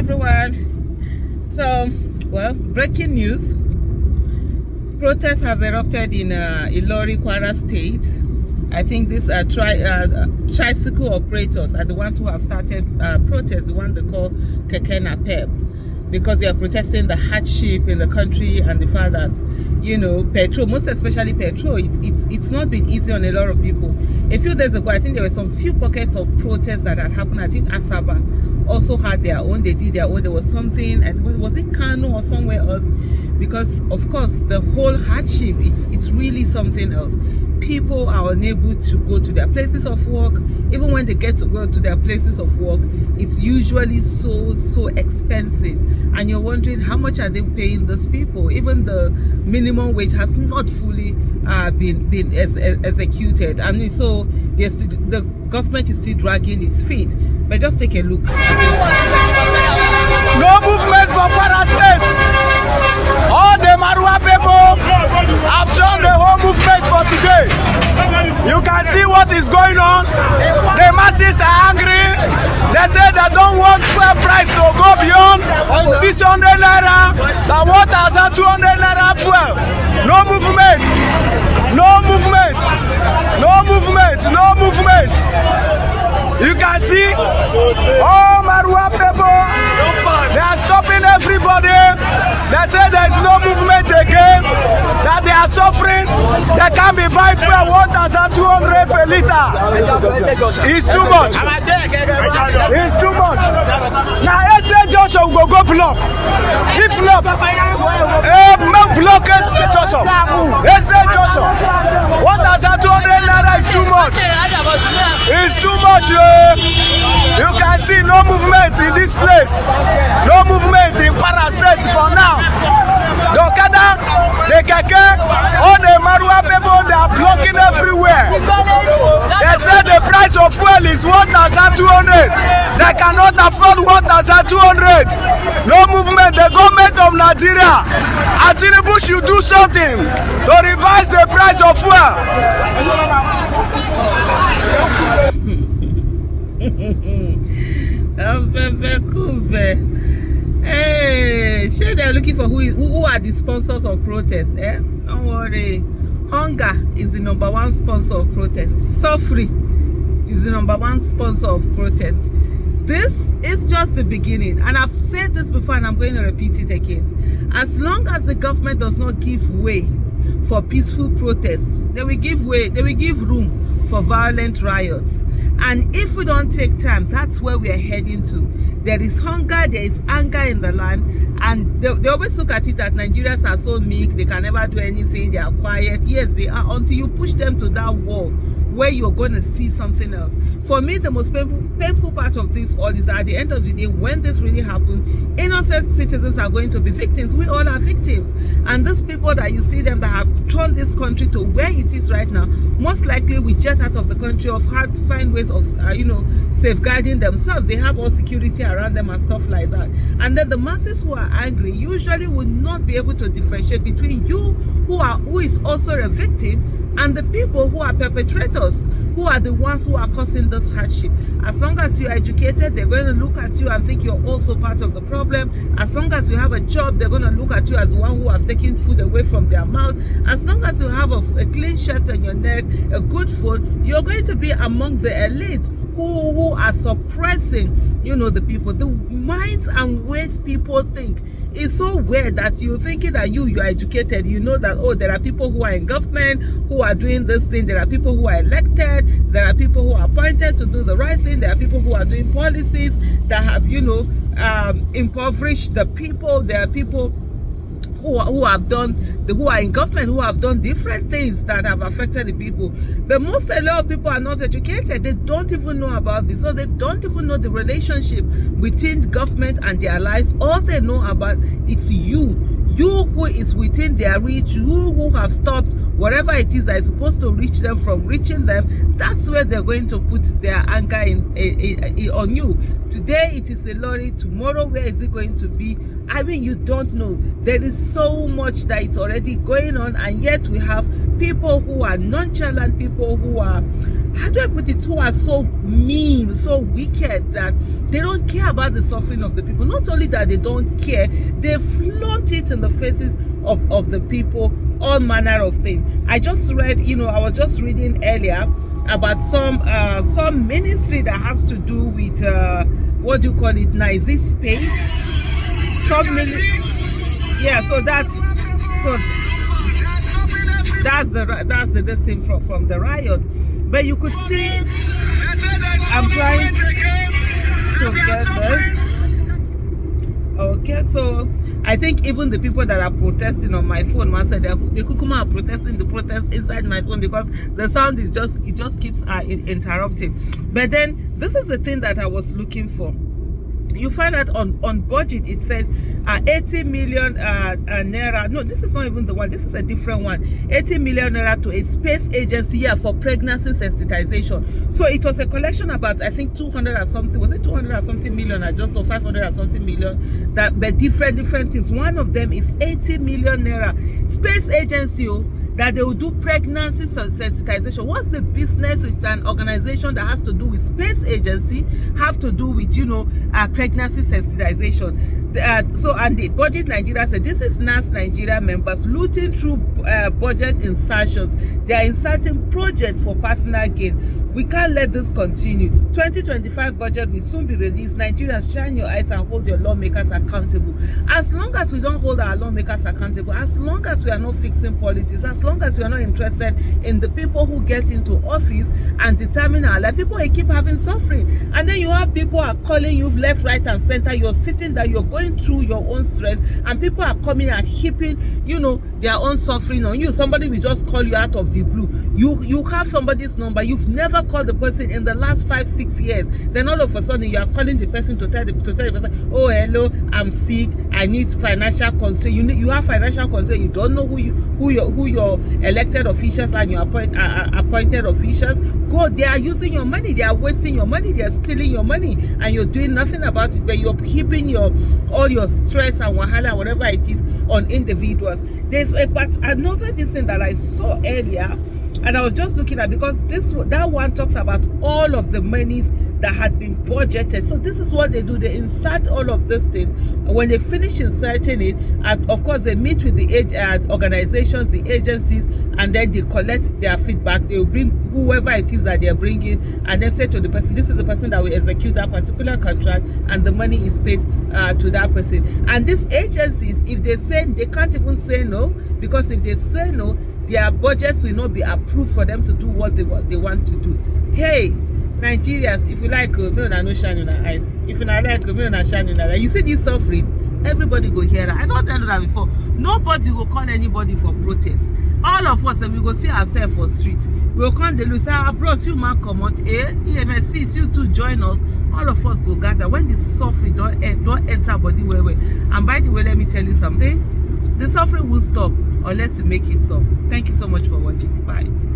everyone. So, well, breaking news. Protest has erupted in Ilorin, Kwara State. I think these tricycle operators are the ones who have started protests, the one they call Keke Napep, because they are protesting the hardship in the country and the fact that, you know, petrol, most especially petrol, it's not been easy on a lot of people. A few days ago, I think there were some few pockets of protests that had happened. I think Asaba also had their own, they did their own. There was something, and was it Kano or somewhere else? Because of course the whole hardship, it's really something else. People are unable to go to their places of work. Even when they get to go to their places of work, it's usually so expensive, and you're wondering how much are they paying those people. Even the minimum wage has not fully been executed, and so the government is still dragging its feet. But just take a look at this. No movement for Kwara State. All the Marua people have shown the whole movement for today. You can see what is going on. The masses are angry. They say they don't want fuel price to go beyond 600 naira than 1,200 naira fuel. No movement. No movement. No movement. No movement. You can see all Marua people, they are stopping everybody. They say there is no movement again, that they are suffering. They can't be buying fuel 1,200 per liter. It's too much. It's too much. Now, Estate Joshua will go block. If not, block Estate Joshua. Estate Joshua. 1,200 naira is too much. It's too much. You can see no movement in this place. No movement in Kwara State for now. The Okada, the Keke, all the Marua people, they are blocking everywhere. They say the price of fuel is 1,200. They cannot afford 1,200. No movement. The government of Nigeria, Tinubu should do something to revise the price of fuel. Hey, sure they're looking for who are the sponsors of protests. Don't worry. Hunger is the #1 sponsor of protest. Suffering is the #1 sponsor of protest. This is just the beginning, and I've said this before and I'm going to repeat it again. As long as the government does not give way for peaceful protests, they will give room for violent riots. And if we don't take time, that's where we are heading to. There is hunger, there is anger in the land, and they always look at it that Nigerians are so meek, they can never do anything, they are quiet. Yes, they are, until you push them to that wall where you're going to see something else. For me, the most painful part of this all is that at the end of the day, when this really happens, innocent citizens are going to be victims. We all are victims. And these people that you see them that have turned this country to where it is right now, most likely we jet out of the country of hard to find ways of, safeguarding themselves. They have all security around them and stuff like that. And then the masses who are angry usually will not be able to differentiate between you who is also a victim and the people who are perpetrators, who are the ones who are causing this hardship. As long as you're educated, they're going to look at you and think you're also part of the problem. As long as you have a job, they're going to look at you as the one who has taken food away from their mouth. As long as you have a clean shirt on your neck, a good phone, you're going to be among the elite who are suppressing, the people. The minds and ways people think is so weird that you're thinking that you're educated. You know that, there are people who are in government who are doing this thing. There are people who are elected. There are people who are appointed to do the right thing. There are people who are doing policies that have, impoverished the people. There are people who are in government who have done different things that have affected the people. But a lot of people are not educated. They don't even know about this. So they don't even know the relationship between government and their lives. All they know about it's you who is within their reach, you who have stopped whatever it is that is supposed to reach them from reaching them. That's where they're going to put their anger on you. Today it is Ilorin. Tomorrow where is it going to be? I mean, you don't know. There is so much that is already going on, and yet we have people who are nonchalant, people who are, how do I put it, who are so mean, so wicked that they don't care about the suffering of the people. Not only that they don't care, they flaunt it in the faces of the people, all manner of things. I just read, I was just reading earlier about some ministry that has to do with what do you call it now? Is it space? Yeah, so that's the this thing from the riot. But you could see, I'm trying to get this. Okay, so I think even the people that are protesting on my phone, once they kukuma are protesting the protest inside my phone because the sound is just keeps interrupting. But then this is the thing that I was looking for. You find that on budget it says 80 million naira. No, this is not even the one. This is a different one. 80 million naira to a space agency here for pregnancy sensitization. So it was a collection about, I think, 200 or something. Was it 200 or something million? I just saw 500 or something million. That, but different things. One of them is 80 million naira space agency. That they will do pregnancy sensitization. What's the business with an organization that has to do with space agency have to do with, pregnancy sensitization? So, and the Budget Nigeria said, this is NAS Nigeria members looting through budget insertions. They are inserting projects for personal gain. We can't let this continue. 2025 budget will soon be released. Nigerians, shine your eyes and hold your lawmakers accountable. As long as we don't hold our lawmakers accountable, as long as we are not fixing politics, as long as we are not interested in the people who get into office and determine our life, people keep having suffering. And then you have people are calling you left, right, and center. You're sitting there, you're going through your own stress, and people are coming and heaping, their own suffering on you. Somebody will just call you out of the blue. You have somebody's number. You've never called the person in the last 5-6 years. Then all of a sudden you are calling the person to tell the person, oh hello, I'm sick, I need financial constraint. You have financial constraint. You don't know who your elected officials and your appointed officials. Go, they are using your money, they are wasting your money, they are stealing your money, and you're doing nothing about it. But you're heaping all your stress and wahala, whatever it is, on individuals. There's another thing that I saw earlier, and I was just looking at, because that one talks about all of the monies that had been budgeted. So this is what they do. They insert all of these things. When they finish inserting it, and of course they meet with the organizations, the agencies, and then they collect their feedback. They will bring whoever it is that they're bringing, and then say to the person, this is the person that will execute that particular contract, and the money is paid to that person. And these agencies, if they say, they can't even say no, because if they say no, their budgets will not be approved for them to do what they want to do. Hey, Nigerians, if you like, me no shine in our eyes. If you not like, me no shine in our eyes. You see this suffering, everybody go hear that. I don't tell you that before. Nobody will call anybody for protest. All of us, we go see ourselves for street. We will come the say, bros, you man come out, EMSC, you two join us. All of us go gather. When the suffering don't enter body well. And by the way, let me tell you something. The suffering will stop unless you make it stop. Thank you so much for watching. Bye.